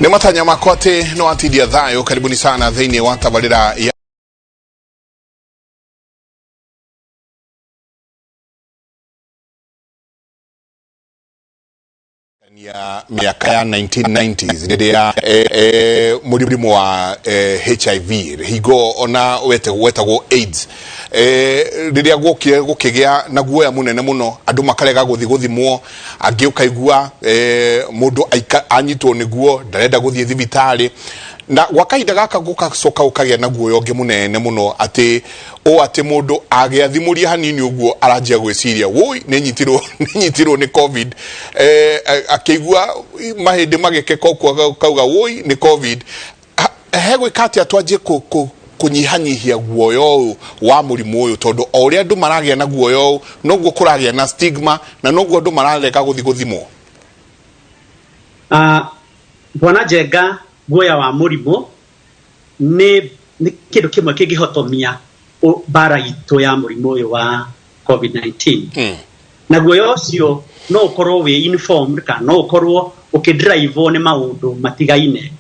Ni matanya makote no atidia thayo. Karibuni sana thini wa tabarira ya miaka ya 1990s riria murimu wa HIV higo ona wetagwo AIDS riria gukigia na guoya munene muno andu makarega guthimwo angi ukaigua mundu anyitwo niguo ndarenda guthie thibitari na wakaida gaka gukacoka ukagia na guoya onge munene muno ati mundu agiathimuria hanini uguo aranjia gwiciria woi ninyitirwo ni covid akigua mahindi magikeka kwa kauga woi ni covid hegwe kati atwaje kunyihanyihia guoyo wa murimu uyu tondu oria andu maragia na guoyo noguo kuragia na stigma na noguo andu marareka guthimwo. Bwana Njenga, guoya wa murimu ni kindu kimwe kingihotomia bara itu ya murimu uyu wa COVID-19. Na guoya ucio no ukorwo we informed ka no ukorwo ukidrive ni maundu matigaine.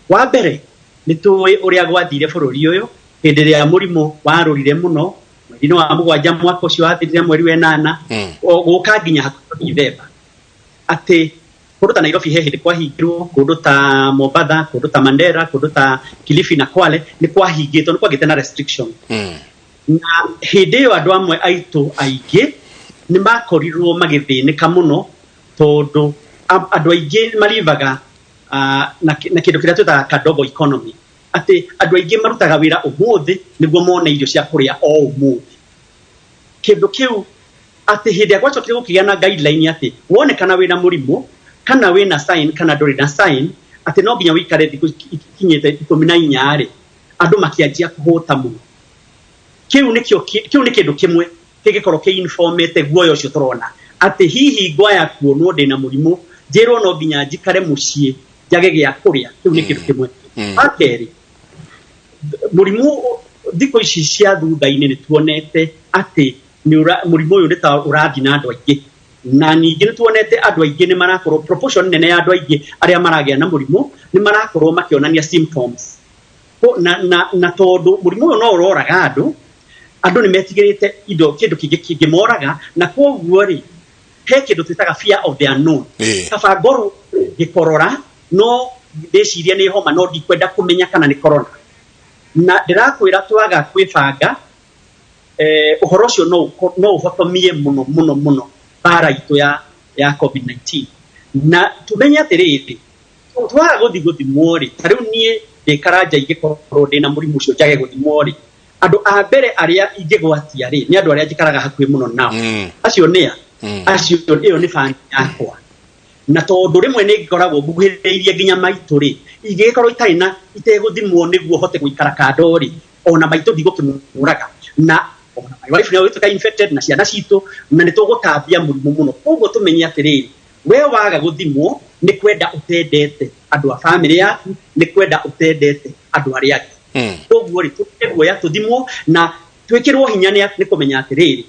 Wa mbere ni tuwe uria gwathire bururi uyu hindi ria murimu warurire muno mweri wa mugwanja mwaka ucio wathirire mweri wa 8 guka nginya hakuhi November ati kundu ta Nairobi he hindi kwahingirwo, kundu ta Mombasa, kundu ta Mandera, kundu ta Kilifi na Kwale ni kwahingitwo, ni kwagite na restriction. Na hindi yo andu amwe aitu aingi ni makorirwo magithinika muno tondu andu aingi marivaga na kindu kiria twita kadogo economy ati andu aingi marutaga wira umuthi niguo mone irio cia kuria o umuthi. Kindu kiu ati hindi agwacokire gukigia na guideline ati wone kana wina murimu kana wina sign kana nduri na sign ati no nginya wikare thiku kinyite 14 ri andu makianjia kuhuta mu. Kiu ni kindu kimwe kigikorwo ki informete guoyo ucio turona ati hihi gwaya kuonwo ndina murimu njirwo no nginya njikare mucii jage gya kuria. Kiu ni kindu kimwe. Akeri murimu thiko ici cia thutha-ini ni tuonete ati murimu uyu ni ta urathi na andu aingi na ningi ni tuonete andu aingi ni marakorwo proportion nene ya andu aingi aria maragia na murimu ni marakorwo makionania symptoms na tondu murimu uyu no uroraga andu ni metigirite indo kindu kingimoraga na koguo ri he kindu twitaga fear of the unknown. Kaba ngoru gikorora no ndeciria ni homa no ndikwenda kumenya kana ni corona na ndirakwira twaga kwibanga uhoro ucio no uhotomie muno bara itu ya COVID-19 na tumenye atiriri twaga guthimwo ri tariu nie ndikaranja igikorwo ndina murimu ucio njage guthimwo ri andu a mbere aria ingigwatia ri ni andu aria njikaraga hakui muno nao acio nia acio iyo ni fan yakwa na tondu rimwe ni ngoragwo nguhiriirie nginya maitu ri igikorwo itaina iteguthimwo niguo hote guikara kando ri ona maitu ndigukimuraga na ona my wife now ituka infected na ciana citu na nitugutambia murimu muno. Koguo tumenye atiriri we waga guthimwo ni kwenda utendete andu a family yaku ni kwenda utendete andu aria angi. Koguo ri tuguoya tuthimwo na twikirwo hinya ni kumenya atiriri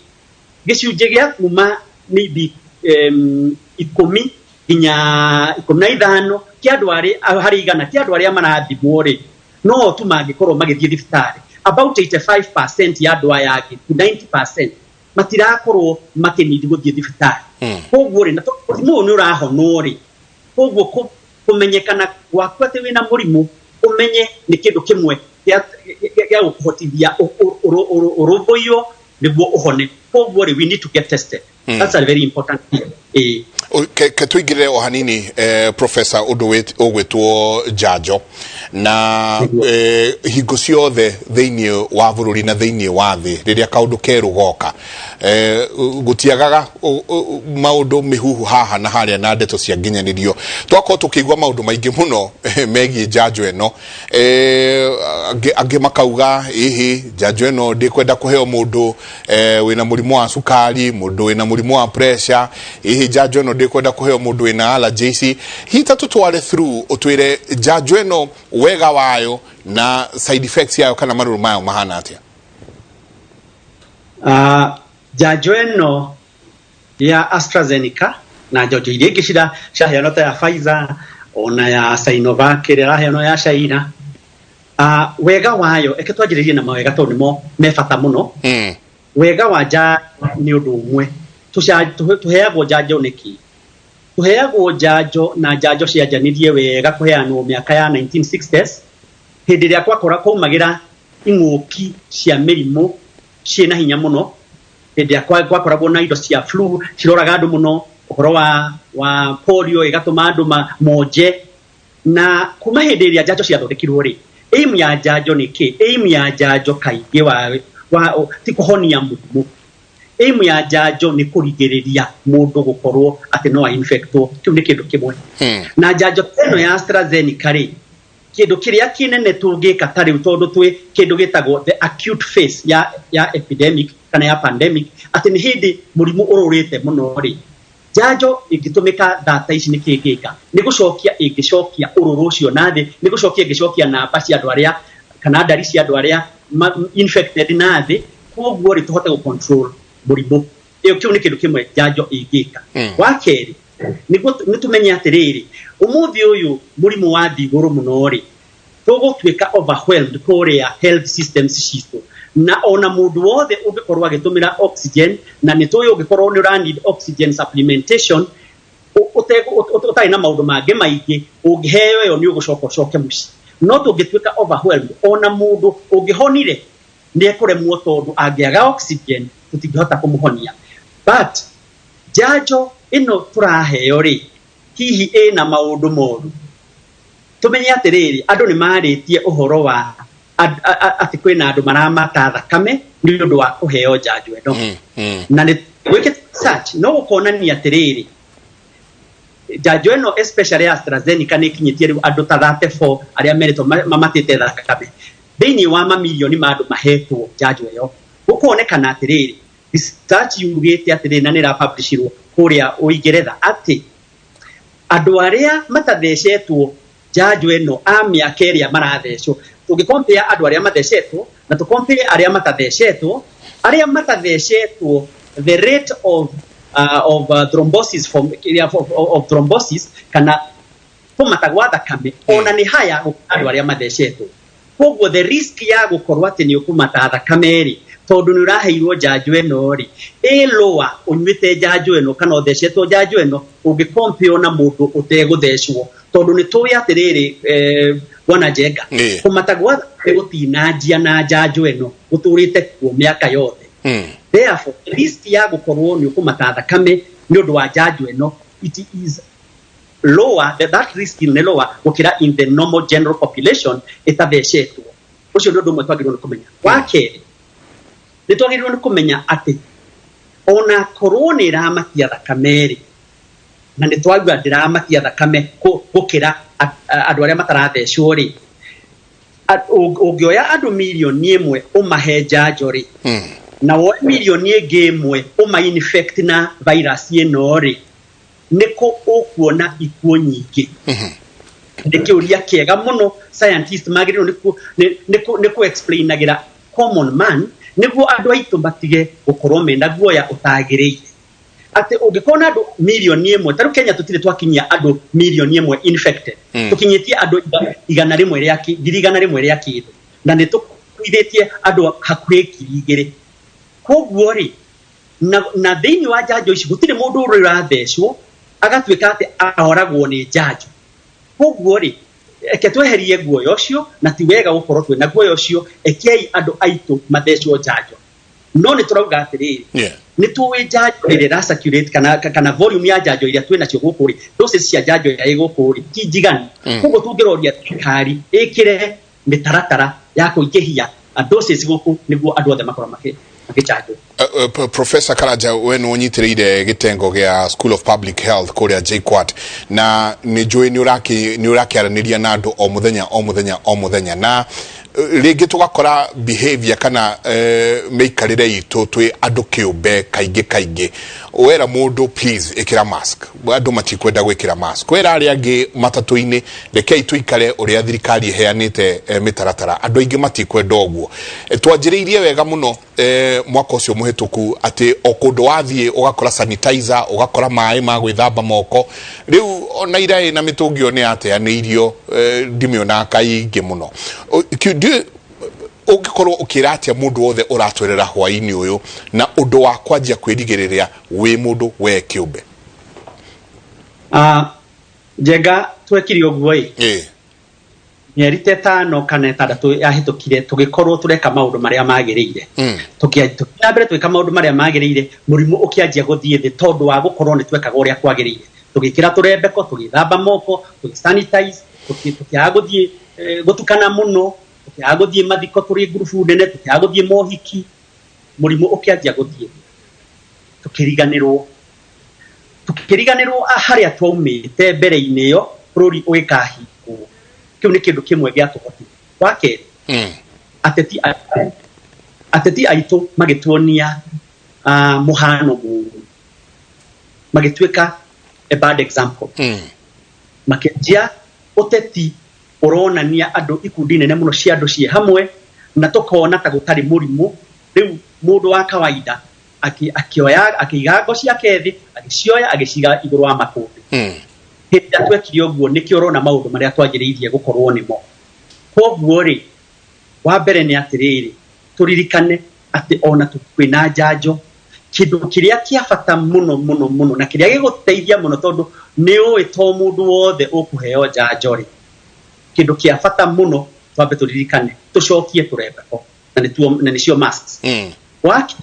gicunje gia kuma maybe 10 nginya 15 kia andu hari igana kia andu aria marathimwo ri no tu mangikorwo magithie thibitari. About 85% ya andu aya angi 90% matirakorwo makinidi guthie thibitari. Koguo ri na murimu ni urahonwo ri koguo kumenyekana gwaku ati wina murimu umenye ni kindu kimwe ya ukuhotithia uruboyo niguo uhone. Koguo ri we need to get tested. That's a very important thing. Ketwigire o hanini Professor ogwetwo Njanjo na hingo ciothe thiini wa bururi na thiini wa thi riria kaundu keru goka gutiagaga maundu mihuhu haha na haria na ndeto cia nginyanirio twako tukigwa maundu maingi muno megie Njanjo eno angi makauga ihi Njanjo eno ndikwenda kuheo mundu wina murimu wa sukari, mundu wina murimu wa pressure, ihi Njanjo eno ndikwenda kuheo mundu wina allergies. Hita tutware through utwire Njanjo eno wega wayo na side effects yayo kana maruru mayo mahana atia. Njanjo eno ya AstraZeneca na njanjo iria ingĩ ciaheanwo ta ya Pfizer ona ya Sinovac iraheanwo ya China wega wayo eke twajiririe na mawega to nimo mefata muno wega wa njanjo ni undu umwe tuheagwo njanjo niki tuheagwo njanjo na njanjo cia njanirie wega kuheanwo miaka ya 1960s hindi ria kwakora kumagira ing'uki cia mirimu ciena hinya muno hindi ria kwakoragwo na indo cia flu ciroraga andu muno uhoro wa polio igatuma andu monje na kuma hindi ria njanjo cia thondekirwo ri aim ya njanjo niki aim ya njanjo kaingi wa ti kuhonia murimũ aim ya njanjo ni kurigiriria mundu gukorwo ati no infectwo kiu ni kindu kimwe na njanjo eno ya AstraZeneca ri kindu kiria kinene tungika tari tondu twi kindu gitagwo the acute phase ya epidemic kana ya pandemic ati ni hindi murimu ururite muno ri njanjo ingitumika data ici nikigika ni gucokia ingicokia ururu ucio nathi ni gucokia ingicokia namba cia andu aria kana ndari cia andu aria infected nathi koguo ri tuhote control murimu iyo kiu ni kindu kimwe njanjo ingika wa keri ni tumenye atiriri umuthi uyu murimu wa thiguru muno ri tugutwika overwhelmed kuria health systems citu na ona mundu wothe ungikorwa agitumira oxygen na ni tuyo ungikorwa ni need oxygen supplementation utai na maundu mangi maingi ungiheo yo ni ugucoka muci no tungitwika overwhelmed ona mundu ungihonire ni ekuremwo tondu angiaga oxygen tutingihota kumuhonia but njanjo ino turaheo ri hihi ina maundu moru tumenye atiriri andu ni maritie uhoro wa ati kwina andu maramata thakame ni undu wa kuheo njanjo eno na ni wike search no ukonania atiriri njanjo eno especially AstraZeneca ni kinyitie riu andu ta 34 aria merito mamatite thakame thini wa mamilioni ma andu mahetwo njanjo eyo ukonekana atiriri research yugite atiriri na ni ra publishirwo kuria Uingeretha ati andu aria matathecetwo njanjo eno a miaka iria marathecwo tugicompare andu aria mathecetwo na tucompare aria matathecetwo the rate of thrombosis of thrombosis kana kumatagwa thakame ona ni haya andu aria mathecetwo koguo the risk ya gukorwo ati ni ukumata thakame ri tondu ni uraheirwo njanjo eno ri lower unyuite njanjo eno kana uthecetwo njanjo eno ungicompare na mundu uteguthecwo tondu ni tuya atiriri Bwana Njenga kumatagwa gutinanjia na njanjo eno guturite kuo miaka yothe therefore risk ya gukorwo ni ukumata thakame ni undu wa njanjo eno it is lower that risk is lower gukira in the normal general population itathecetwo ucio ndu mwe twagirwo kumenya wakeri ni twagirwo kumenya ati ona korona iramatia thakame ri na ni twagwa ndiramatia thakame gukira andu aria matarathecwo ri ungioya andu milioni imwe umahe njanjo ri na wo milioni ingi imwe infect na virus ino ri niko ukuona ikuo nyingi ndikiuria kiega muno scientist magirwo niku explain agira common man niguo andu aitu batige gukorwo menda guoya utagiriire ati ungikona andu milioni imwe taru Kenya tutire twakinyia andu milioni imwe infected tukinyitie andu 100 ria kindu na ni tukuithitie andu hakuhi 2,000 koguo ri na thini wa njanjo ici gutire mundu urathecwo agatwika ati ahoragwo ni njanjo koguo ri eke tweherie guoyo ucio na ti wega gukorwo twina guoyo ucio ekei andu aitu mathecwo njanjo no ni turauga atiriri ni tuwe njanjo ira circulate kana volume ya njanjo iria twina cio guku ri doses cia njanjo ya guku ri ti njigani koguo tungiroria thirikari ikire mitaratara ya kuingihia doses guku niguo andu othe makorwo makichanjo. Professor Karaja wenu unyitireire gitengo gya School of Public Health kuria JKUAT na ni njui ni urakiaraniria na andu o muthenya na ringi tugakora behavior kana meikarire itu twi andu kiumbe kaingi wera mundu please ikira mask andu matikwenda gwikira mask wera ari angi matatu-ini rekei tuikare uria thirikari iheanite mitaratara andu aingi matikwenda oguo twanjiriirie wega muno mwaka ucio muhituku ati okundu wathie ugakora sanitizer ugakora mai ma gwithamba moko riu ona irai na mitungio ni ateanirio ndimiona kaingi muno ugikorwo ukiratia mundu wothe uratwerera hwaini uyu na undu wa kwanjia kwirigiriria wi mundu we kiumbe Jega twekiri ogwo mieri 5 kana 6 yahitukire tugikorwo tureka maundu maria magiriire tukiambere tweka maundu maria magiriire murimu ukianjia guthie thi tondu wa gukorwo ni twekaga uria kwagiriire tugikira turembeko tugithamba moko tugisanitize tukiaguthie gutukana muno tukiaguthie mathiko turi grupu nene tukiaguthie mohiki murimu ukianjia guthie tukiriganirwo haria twaumite mbere-ini yo bururi ugikahingwo kiu ni kindu kimwe gya tuhoti wake ateti aitu magituonia muhano mu magitweka a bad example makenjia uteti uronania andu ikundi nene muno cia andu cie hamwe na tukona ta gutari murimu riu mundu wa kawaida akioya akigago cia kethi agicioya agiciga iguru wa makundi hita twekire ogwo nikio rona maundu maria twagiriirie gukorwo nimo kogwo ri wa mbere ni atiriri turirikane ati ona tukwina njanjo kindu kiria kia bata muno na kiria giguteithia muno tondu ni uito mundu wothe ukuheo njanjo ri kindu kia bata muno twambe turirikane tucokie turembeko na nicio masks waki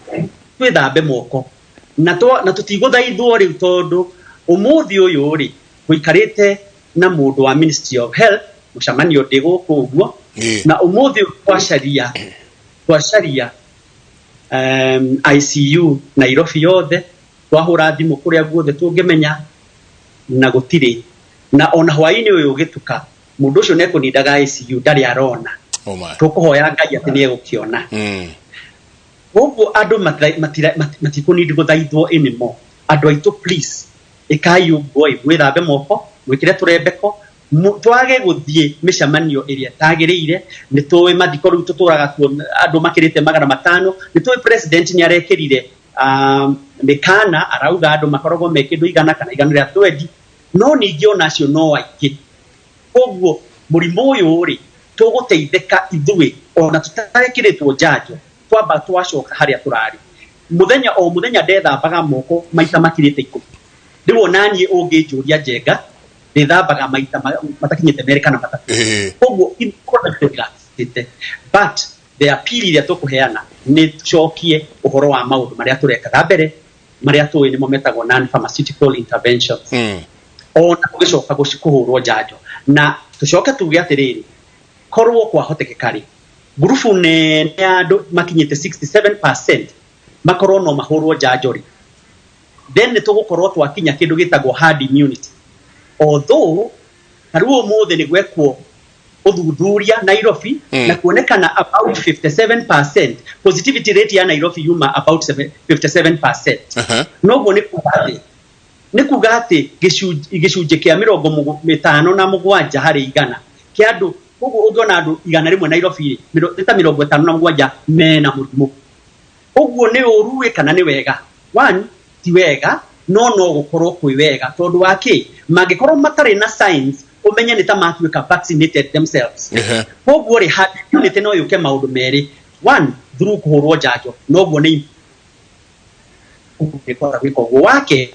twithambe moko na tutiguthaithwo ri tondu umuthi uyu ri guikarite na mundu wa Ministry of Health mucamanio ndiguku uguo na umuthi twasharia ICU Nairobi yothe twahura thimu kuria guothe tungimenya na gutiri na ona hwaini uyu gituka mundu ucio nekunindaga ICU ndari arona tukuhoya Ngai ati ni egukiona Wogo ado matikunidi guthaithwo inimo ado aitu please ikayu boy withambe moko wikire turebeko twage guthie mishamanio iria tagiriire ni tuwe mathiko ru tuturaga ado makirite 500 ni tuwe president ni arekirire mekana arauga ado makorogo mekindu igana kana igana ria 20 no ningio nacio no aiki wogo murimo uyu ri tuguteitheka ithui ona tutarekiritwo njanjo twamba twacoka haria turari muthenya ndethambaga moko maita makirite 10 ndiwo nani ungijuria Njenga ndethambaga maita matakinyite merika na matatu koguo incorrect but the appeal iria tukuheana ni tucokie uhoro wa maundu maria turekaga mbere maria tuwi ni mometagwo non pharmaceutical interventions ona tugicoka kuhurwo njanjo na tucoke tuge atiriri korwo kwa hotekekari grupu ne andu makinyite 67% makorwo no mahurwo njanjori then tugukorwo twakinya kindu gitagwo herd immunity although haruo mothe ni gwekwo uthuthuria Nairobi na kuonekana about 57% positivity rate ya Nairobi yuma about 57% nogo ni kugate gicunje kia 57 hari igana kiandu koguo ungiona andu igana rimwe Nairobi ta 57 mena murimu koguo ni uruwe kana ni wega one ti wega no gukorwo kwi wega tondu waki mangikorwo matari na signs umenye ni ta matuika vaccinated themselves koguo ri hard immunity no yuke maundu meri one through kuhurwo njanjo no guo ni ukikora wiko wake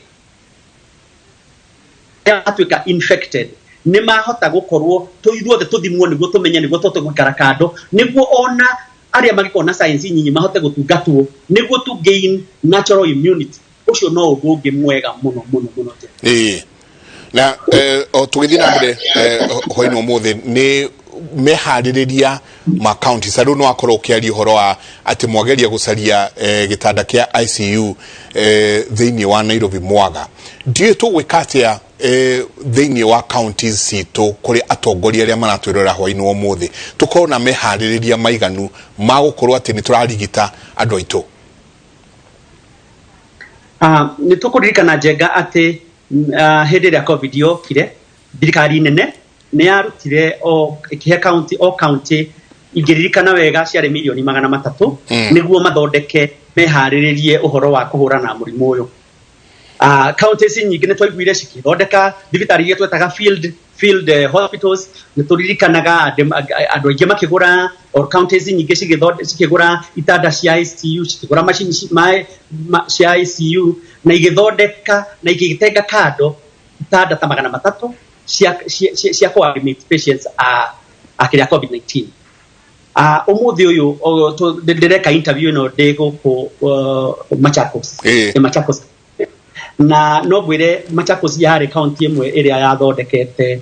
atuika infected ni mahota gukorwo tuithuothe tuthimwo niguo tumenye niguo tutugukara kando niguo ona aria magikona science nyinyi mahote gutungatwo niguo tu gain natural immunity ucio no ungi mwega muno na o tugithina mbere hoino muthe ni mehaririria ma counties adu no akorwo kiari horo wa ati mwageria gucaria gitanda kia ICU thiini wa Nairobi mwaga ndie tu gwikatia thiini wa counties situ kuri atongoria aria maratwirora hwaini wa muthe tukona mehaririria maiganu magukorwo ati ni turarigita andu aitu ni tukuririkana Njenga ati hindi ria covid yokire thirikari nene ni yarutire o county ingiririkana wega ciarĩ milioni 300 niguo mathondeke meharĩrĩrie uhoro wa kuhurana na mũrimũ ũyũ. Counties nyingĩ nĩ twaiguire cikithondeka thibitari iria twetaga field hospitals, nĩ tũririkanaga andũ aingĩ makĩgũra, or counties nyingĩ cikĩgũra itanda cia ICU, cikĩgũra macini cia ICU, na igĩthondeka na igĩtenga kando itanda ta 300 cia co-admit patients akĩrĩa COVID-19. Umuthi uyu ndireka interview ino ndi guku Machakos, Machakos, na no gwire Machakos yari county imwe iria yathondekete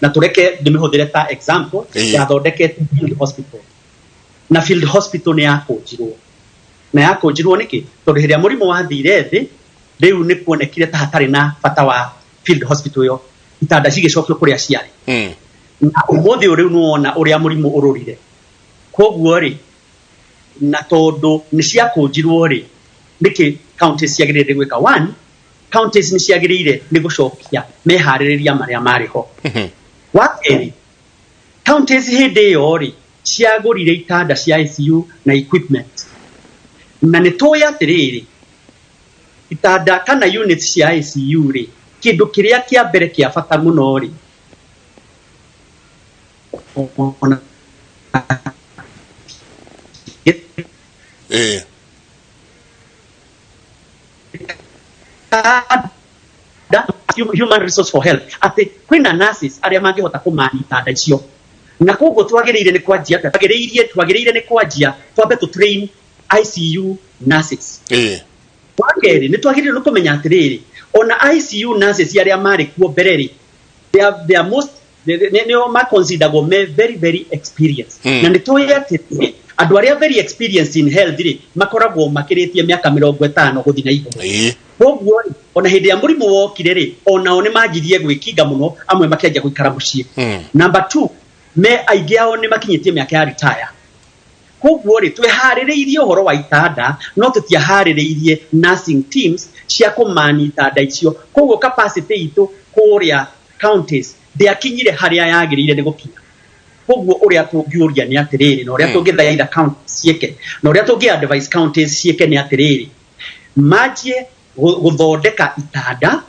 na tureke ndimihũthĩre ta example yathondekete field hospital, na field hospital ni yakũnjirwo niki tondu hiria mũrimũ wathire thĩ riu ni kuonekire ta hatarĩ na bata wa field hospital yo, itanda cigĩcokio kũrĩa ciarĩ. Na umuthi riu nuona uria mũrimũ ũrũrire koguo ri na tondu ni ciakũnjirwo ri niki counties ciagĩrĩire gwĩka. One, counties ni ciagĩrĩire ni gũcokia meharĩrĩria marĩa marĩ ho. Wakerĩ, counties hĩndĩ ĩyo ri ciagũrire itanda cia ICU na equipment, na nĩ tũĩ atĩrĩrĩ itanda kana units cia ICU ri kĩndũ kĩrĩa kĩa mbere kĩa bata mũno ri human resource for health ati kwina nurses aria mangihota kumani itanda icio, na koguo twagĩrĩire nĩ kwanjia twambe to train ICU nurses. Wakerĩ nĩ twagĩrĩire nĩ kũmenya atĩrĩrĩ ona ICU nurses aria marĩ kuo mbere ri they are most ma considerable very very experienced, na nĩ tũĩ atĩ andũ aria very experienced in health ri makoragwo makĩrĩtie miaka 50 gũthi na igũrũ. Koguo ona hĩndĩ ya mũrimũ wokire ri onao nĩ manjirie gwĩkinga mũno, amwe makĩanjia gũikara mũciĩ. Number 2, me aingĩ ao nĩ makinyĩtie miaka ya retire. Koguo ri tweharĩrĩirie ũhoro wa itanda no tũtiaharĩrĩirie nursing teams cia kũmani itanda icio. Koguo capacity itũ kũrĩa counties ndiakinyire harĩa yagĩrĩire nĩ gũkinya. Koguo ũrĩa tũngiũria nĩ atĩrĩrĩ, na ũrĩa tũngĩthaitha counties cieke, na ũrĩa tũngĩ advise counties cieke nĩ atĩrĩrĩ, manjie gũthondeka itanda,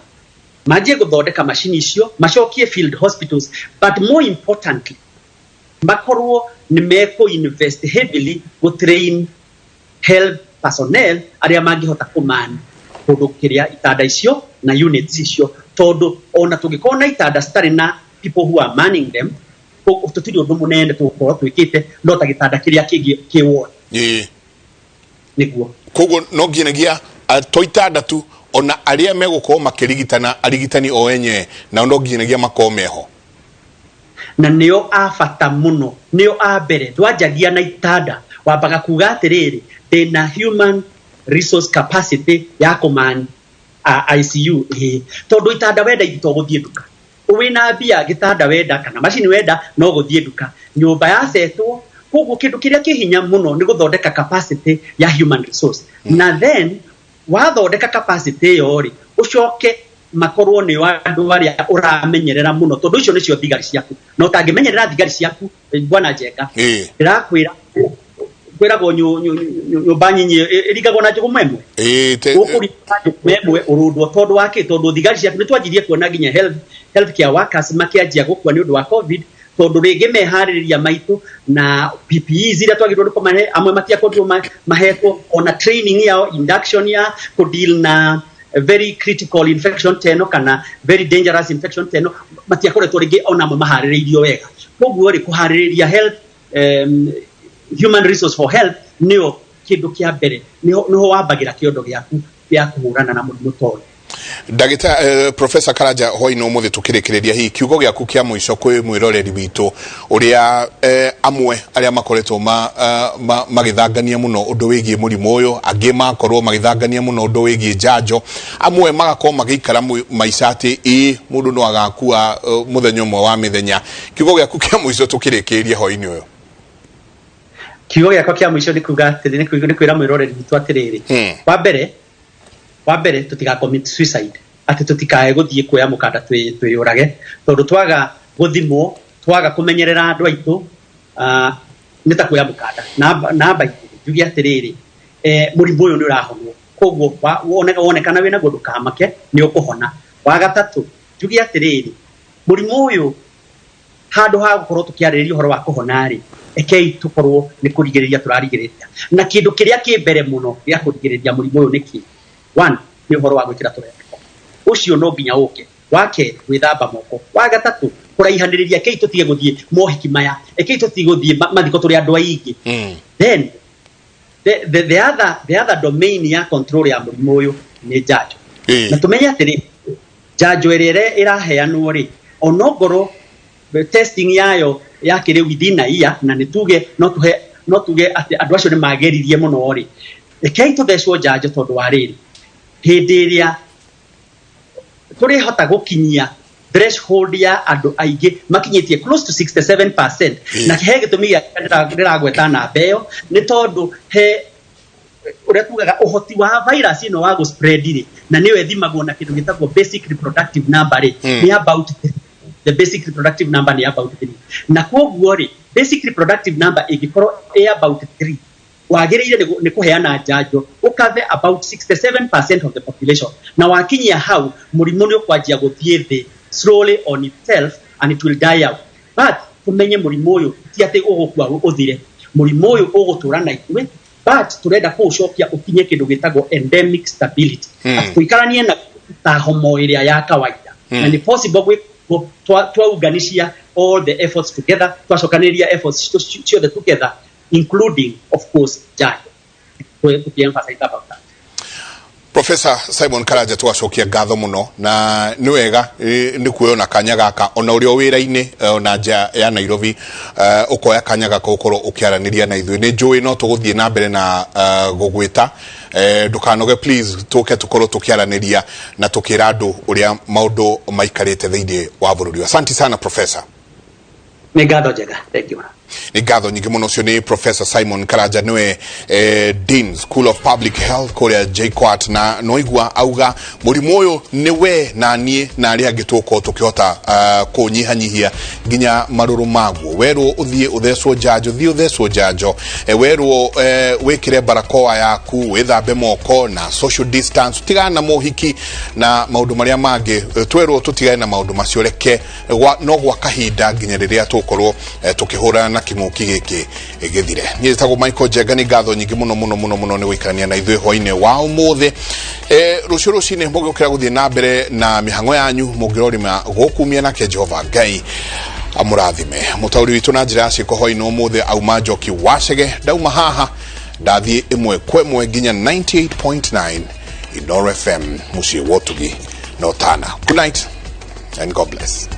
manjie gũthondeka macini icio, macokie field hospitals, but more importantly makorwo nĩ meko invest heavily to train health personnel aria mangihota kumani kũndũ kĩrĩa itanda icio na units icio, tondu ona tũngĩkorwo na itanda citarĩ na people who are manning them tutiri ũndũ mũnene tũgũkorwo twĩkĩte no ta gĩtanda kĩrĩa kĩngĩ kĩ ward niguo. Koguo no nginyagia to itanda tu, ona aria megũkorwo makĩrigitana arigitani o enye na no nginyagia makorwo meho, na nĩo abata mũno, nĩo a mbere. Twanjagia na itanda wambaga kuga atĩrĩrĩ ndĩna human resource capacity ya kũmani ICU, tondu itanda wenda itogũthiĩ nduka, wĩna mbia gĩtanda wenda kana macini wenda no gũthiĩ nduka, nyũmba yasetwo. Koguo kĩndũ kĩrĩa kĩhinya mũno nĩ gũthondeka capacity ya human resource, na then wathondeka capacity ĩyo ri ũcoke makorwo nĩ andũ arĩa ũramenyerera mũno, tondu icio nĩcio thigari ciaku, no tangĩmenyerera thigari ciaku bwana Njenga ndĩrakwĩra kwĩragwo nyũmba nyinyi ĩringagwo na njũgũma ĩmwe ũkũringa njũgũma ĩmwe ũrũndwo tondu wa kĩ, tondu thigari ciaku nĩ twanjirie kuona nginya healthcare workers makĩanjia gũkua nĩ ũndũ wa COVID, tondu rĩngĩ meharĩrĩria maitũ na PPE iria twagĩrĩirwo nĩ kũmahe, amwe matiakorirwo mahetwo ona training yao induction ya kudeal na very critical infection teno kana very dangerous infection teno matiakoretwo rĩngĩ ona amwe maharĩrĩirio wega. Koguo ri kuharĩrĩria health human resource for health nĩo kĩndũ kĩa mbere, nĩho wambagĩra kĩondo gĩaku gĩa kũhũrana na mũrimũ toyo. Ndagĩtarĩ Professor Karanja hwaĩ-inĩ ũmũthĩ tũkĩrĩkĩrĩria hihi kiugo gĩaku kĩa mũico kwĩ mwĩroreri witũ ũrĩa amwe arĩa makoretwo magĩthangania mũno ũndũ wĩgiĩ mũrimũ ũyũ, angĩ makorwo magĩthangania mũno ũndũ wĩgiĩ njanjo, amwe magakorwo magĩikara maica atĩ mũndũ no agakua mũthenya ũmwe wa mĩthenya. Kiugo gĩaku kĩa mũico tũkĩrĩkĩrĩria hwaĩ-inĩ ũyũ. Kiugo gĩakwa kĩa mũico nĩ kuga atĩrĩ, nĩ kwĩra mwĩroreri witũ atĩrĩrĩ, wa mbere tutiga commit suicide, ati tutikae guthie kuoya mukanda twiyurage, tondu twaga guthimwo, twaga kumenyerera andu aitu, nita kuya mukada namba jugi atiriri murimu uyu ni urahonwo koguo wonekana wina gundu kamake ni ukuhona wa gatatu jugi atiriri murimu uyu handu ha gukorwo tukiarĩrĩria uhoro wa kuhona ri ekei tukorwo ni kurigĩrĩria turarigĩrĩria na kindu kiria kimbere muno ya kurigĩrĩria murimu uyu niki one ni uhoro wa gwikira turembeko ucio no nginya uke wake gwithamba moko wa gatatu kuraihanĩrĩria kei tutige guthie mohiki maya ekei tutige guthie mathiko turi andu aingi then the other domain ya control ya murimu uyu ni njanjo na tumenya atiri njanjo ĩrĩa iraheanwo ri onogoro testing yayo yakire within a year na nituge no tuge ati andu acio ni mageririe muno ri ekei tuthecwo njanjo tondu wa riri hindi iria turi hota gukinyia threshold ya andu aige makinyitie close to 67% na kihe gitumi ndiragweta na beyo ni tondu he uria tugaga uhoti wa virus ino wa go spread ri na niwe thimagwo na kindu gitagwo basic reproductive number ri ni about the basic reproductive number ni about 3 na koguo ri basic reproductive number igikorwo about 3 wagiriire ni kuheana njanjo ukave about 67% of the population na wakinyia hau murimu ni ukwanjia guthie thi slowly on itself and it will die out but tumenye murimu uyu ti ati ugukua uthire murimu uyu ugutura na ithuĩ but turenda kuucokia ukinye kindu gitagwo endemic stability tuikaranie na ta homo iria ya kawaida na ni possible twaunganishia all the efforts together twacokaniria efforts ciothe together including of course njanjo tukiemphasize about that. Professor Simon Karanja twacokia ngatho muno na ni wega ni kuona kanya gaka ona urio wira-ini ona nja ya Nairobi ukoya kanya gaka ukorwo ukiaraniria na ithuĩ ni njui no tuguthie na mbere na gugwita ndukanoge please tuke tukorwo tukiaraniria na tukira andu uria maundu maikarite thiini wa bururi. Asante sana Professor. Ni ngatho njega, thank you. Ni ngatho nyingi muno cio ni Professor Simon Karanja niwe Dean School of Public Health kuria JKUAT na noigua auga murimu uyu niwe na nie na ari agituko tukihota kunyihanyihia nginya maruru maguo werwo uthie uthecwo njanjo thie uthecwo njanjo werwo wikire barakoa yaku withambe moko na social distance tigana na mohiki na maundu maria mangi twerwo tutigane na maundu macio reke no gwa kahinda nginya riria tukorwo tukihura na kinguki giki githire. Ni tago Michael Njenga ni ngatho nyingi muno ni wikarania na ithuĩ hwainĩ wa umuthi rucio rucine mugukira guthie na mbere na mihango yanyu mugirorima gukumia nake Jehova Ngai amurathime mutauri witu na njira ciiko hwainĩ umuthi auma Njoki Wacege dauma haha ndathie imwe kwemwe nginya 98.9 Inooro FM muciĩ wotugi no tana. Good night and God bless.